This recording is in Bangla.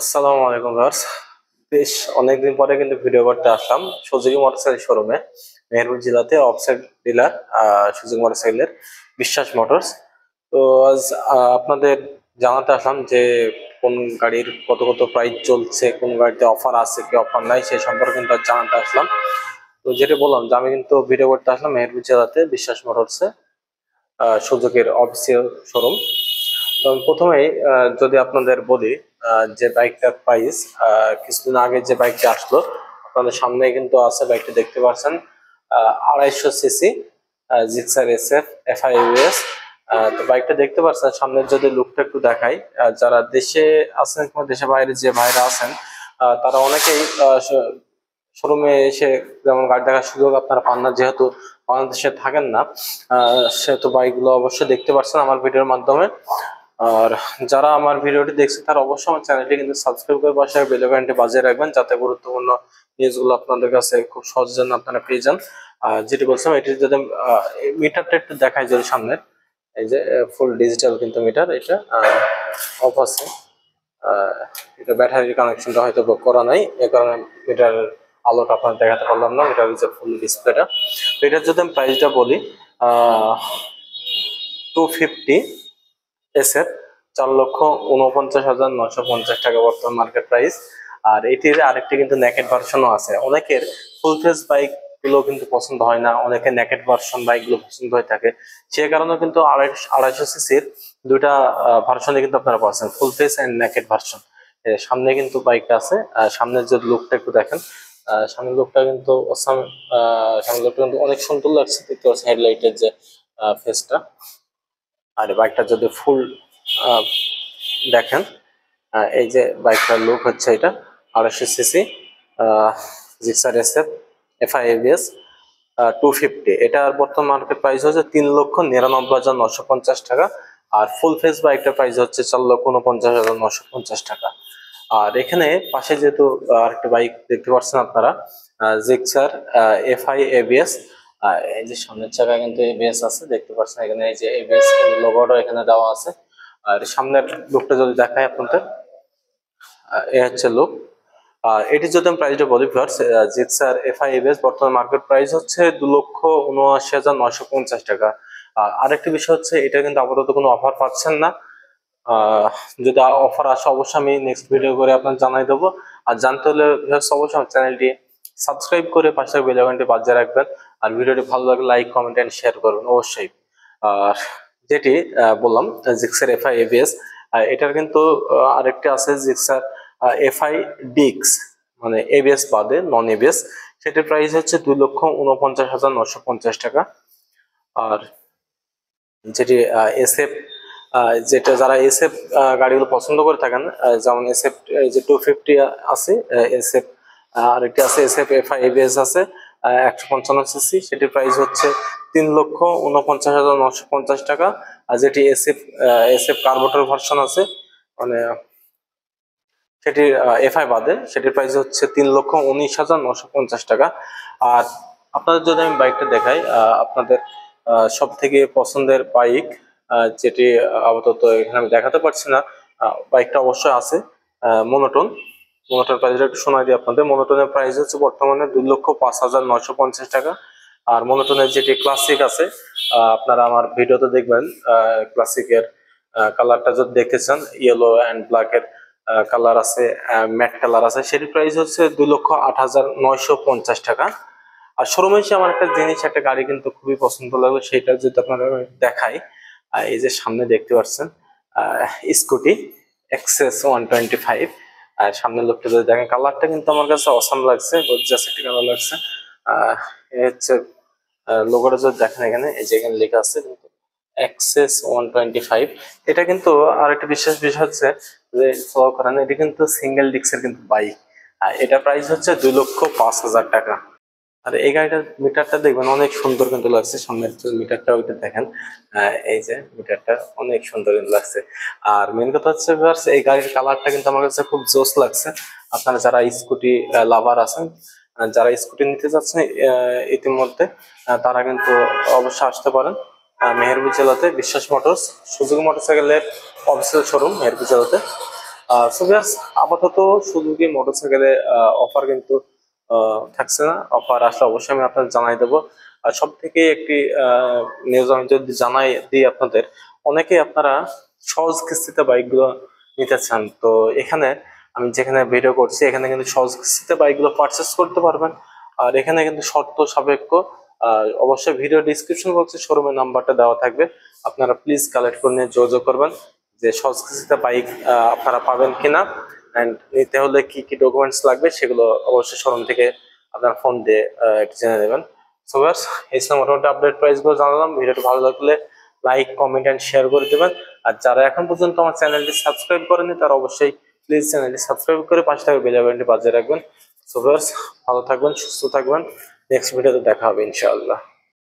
আসসালামু আলাইকুম ভিউয়ার্স। বেশ অনেকদিন পরে কিন্তু ভিডিও করতে আসলাম সুজুকি মোটরসাইকেল শোরুমে, মেহেরপুর জেলাতে অফসাইড ডিলার সুজুকি মোটরসাইকেলের বিশ্বাস মোটরস। তো আজ আপনাদের জানাতে আসলাম যে কোন গাড়ির কত কত প্রাইস চলছে, কোন গাড়িতে অফার আছে কি অফার নাই সে সম্পর্কে কিন্তু আজ জানাতে আসলাম। তো যেটা বললাম যে আমি কিন্তু ভিডিও করতে আসলাম মেহেরপুর জেলাতে বিশ্বাস মোটরসে, সুজুকির অফিসিয়াল শোরুম। তো আমি প্রথমেই যদি আপনাদের বলি যে বাইকটার প্রাইস, কিছুদিন আগে যে বাইকটা আসলো আপনাদের সামনে কিন্তু আছে, বাইকটা দেখতে পাচ্ছেন 250 সিসি জিক্সার এসএফ এফআইএস। তো বাইকটা দেখতে পাচ্ছেন, সামনের যদি লুকটা একটু দেখাই, যারা দেশে আছেন কিংবা দেশের বাইরে যে ভাইরা আছেন তারা অনেকেই শোরুমে এসে যেমন গাড়ি দেখার সুযোগ আপনারা পান না, যেহেতু বাংলাদেশে থাকেন না, সেহেতু বাইকগুলো অবশ্যই দেখতে পাচ্ছেন আমার ভিডিওর মাধ্যমে। আর যারা আমার ভিডিওটি দেখছে তারা অবশ্যই আমার চ্যানেলটি কিন্তু সাবস্ক্রাইব করে পাশে বেল আইকনটি বাজিয়ে রাখবেন, যাতে গুরুত্বপূর্ণ নিউজগুলো আপনাদের কাছে খুব সহজে যেন আপনারা পেয়ে যান। যেটি বলছিলাম, এটি যদি মিটারটা একটু দেখাই, যদি সামনে এই যে ফুল ডিজিটাল কিন্তু মিটার, এটা অফ আছে। আহ, এটা ব্যাটারি কানেকশনটা হয়তো করা নাই, এ কারণে মিটারের আলোটা আপনার দেখাতে পারলাম না। মিটার যে ফুল ডিসপ্লেটা, তো এটার যদি আমি প্রাইসটা বলি, 250 এসএফ 4,49,950 টাকা বর্তমান মার্কেট প্রাইস। আর এটির আরেকটি কিন্তু নেকেট ভার্সনও আছে। অনেকের ফুল ফেস বাইক গুলো কিন্তু পছন্দ হয় না, অনেকের নেকেট ভার্সন বাইক গুলো পছন্দ হয়ে থাকে, সে কারণে কিন্তু 250 সিসির দুইটা ভার্সনে কিন্তু আপনারা পাচ্ছেন, full face and naked version. সামনে কিন্তু বাইকটা আছে, সামনের যে লুকটা একটু দেখেন, সামনের লুকটা কিন্তু সামনের লুকটা কিন্তু অনেক সুন্দর লাগছে, দেখতে পাচ্ছেন হেডলাইটের যে ফেসটা। আর বাইকটা যদি ফুল দেখেন, এই যে বাইকটার লুক হচ্ছে, এটা 250 সিসি জিক্সার এসএফ এফআইএবিএস 250। এটার বর্তমান মার্কেট প্রাইস হচ্ছে 3,99,950 টাকা। আর ফুল ফেস বাইকটার প্রাইস হচ্ছে 4,49,950 টাকা। আর এখানে পাশে যেহেতু আরেকটা বাইক দেখতে পাচ্ছেন আপনারা, জিক্সার এফআইএবিএস। এই যে সামনের চাকায় কিন্তু এবিএস আছে, দেখতে পাচ্ছেন এখানে এই যে এবিএস লোগোটা এখানে দেওয়া আছে। আর সামনের লুকটা যদি দেখাই আপনাদের, এ হচ্ছে লুক। আর এটি যদি আমি প্রাইসটা বলি ভিউয়ার্স, জিক্সার এফআইএবিএস বর্তমান মার্কেট প্রাইস হচ্ছে 2,79,950 টাকা। আর আরেকটি বিষয় হচ্ছে, এটা কিন্তু আপাতত কোনো অফার পাচ্ছেন না। যদি অফার আসে অবশ্যই আমি নেক্সট ভিডিও করে আপনার জানাই দেবো। আর জানতে হলে ভিউয়ার্স অবশ্যই আমার চ্যানেলটি সাবস্ক্রাইব করে পাশে বেল আইকনটি বাজিয়ে রাখবেন। আর ভিডিওটি ভালো লাগলে লাইক কমেন্ট এন্ড শেয়ার করবেন অবশ্যই। আর যেটি বললাম জিক্সার এফআইএবিএস, এটার কিন্তু আরেকটি আছে জিক্সার এফআই ডিক্স, মানে এবিএস বাদে নন এবিএস, সেটির প্রাইস হচ্ছে 2,49,950 টাকা। আর যেটি এসএফ, যেটা যারা এসএফ গাড়িগুলো পছন্দ করে থাকেন, যেমন এসএফ যে 250 আছে এসএফ, আরেকটি আছে এসএফ এফআই এবিএস আছে 155 সিসি, সেটির প্রাইস হচ্ছে 3,49,950 টাকা। আর যেটি এসএফ এসএফ কার্বোরেটর ভার্সন আছে, মানে সেটির এফআই বাদে, সেটির প্রাইস হচ্ছে 3,19,950 টাকা। আর আপনাদের যদি আমি বাইকটা দেখাই, আপনাদের সব থেকে পছন্দের বাইক, যেটি আপাতত এখানে আমি দেখাতে পারছি না, বাইকটা অবশ্যই আছে মনোটন। মনোটন প্রাইসটা একটু শোনাই দিই আপনাদের। মনোটনের প্রাইস হচ্ছে বর্তমানে 2,05,950 টাকা। আর মনোটনের যেটি ক্লাসিক আছে, আপনারা আমার ভিডিওতে দেখবেন, ক্লাসিকের কালারটা যদি দেখতে চান, ইয়েলো অ্যান্ড ব্ল্যাক এর কালার আছে, ম্যাট কালার আছে, সেটির প্রাইস হচ্ছে 2,08,950 টাকা। আর শোরুমে এসে আমার একটা জিনিস, একটা গাড়ি কিন্তু খুবই পছন্দ লাগলো, সেটা যদি আপনারা দেখাই, এই যে সামনে দেখতে পাচ্ছেন স্কুটি এক্সএস 125। আর সামনের লোকটা যদি দেখেন, কালারটা কিন্তু আমার কাছে অসাম লাগছে, গর্জিয়াস একটা কালার লাগছে। এই হচ্ছে লোগোটা যদি দেখেন, এখানে এই যে এখানে লেখা আছে এক্সএস 125। এটা কিন্তু আর একটা বিশেষ বিষয় হচ্ছে যে ফলো করেন, এটা কিন্তু সিঙ্গেল ডিস্কের কিন্তু বাইক। এটা প্রাইস হচ্ছে 2,05,000 টাকা। আর এই গাড়িটার মিটারটা দেখবেন অনেক সুন্দর কিন্তু লাগছে, সামনের মিটারটা ওইটা দেখেন, এই যে মিটারটা অনেক সুন্দর কিন্তু লাগছে। আর মেন কথা হচ্ছে এই গাড়ির কালারটা কিন্তু আমার কাছে খুব জোস লাগছে। আপনারা যারা স্কুটি লাভার আছেন, যারা স্কুটি নিতে যাচ্ছেন ইতিমধ্যে, তারা কিন্তু অবশ্যই আসতে পারেন মেহেরপুর জেলাতে বিশ্বাস মোটরস সুজুকি মোটরসাইকেলের অফিসিয়াল শোরুম মেহেরপুর জেলাতে। সো ভিউয়ার্স, আপাতত সুজুকি মোটরসাইকেলের অফার কিন্তু থাকছে না। অফার আসলে অবশ্যই আমি আপনাদের জানাই দেবো। আর সব থেকে একটি নিউজ আমি যদি জানাই দিই আপনাদের, অনেকেই আপনারা সহজ কিস্তিতে বাইকগুলো নিতে চান। তো এখানে আমি যেখানে ভিডিও করছি এখানে কিন্তু সহজ কিস্তিতে বাইকগুলো পারচেস করতে পারবেন। আর এখানে কিন্তু শর্ত সাপেক্ষ, অবশ্যই ভিডিও ডিসক্রিপশন বক্সে শোরুমের নাম্বারটা দেওয়া থাকবে, আপনারা প্লিজ কালেক্ট করে নিয়ে যোগাযোগ করবেন যে সহজ কিস্তিতে বাইক আপনারা পাবেন কিনা, অ্যান্ড নিতে হলে কি কি ডকুমেন্টস লাগবে সেগুলো অবশ্যই শোরুম থেকে আপনার ফোন দিয়ে একটু জেনে নেবেন। সো ভিউয়ার্স, এই ছিল মোটামুটি আপডেট প্রাইস গুলো জানালাম। ভিডিওটি ভালো লাগলে লাইক, কমেন্ট এন্ড শেয়ার করে দেবেন। আর যারা এখন পর্যন্ত আমার চ্যানেলটি সাবস্ক্রাইব করেনি তারা অবশ্যই প্লিজ চ্যানেলটি সাবস্ক্রাইব করে পাশে থাকা বেল আইকনটি বাজিয়ে রাখবেন। সো ভিউয়ার্স, ভালো থাকবেন, সুস্থ থাকবেন। নেক্সট ভিডিওতে দেখা হবে ইনশাআল্লাহ।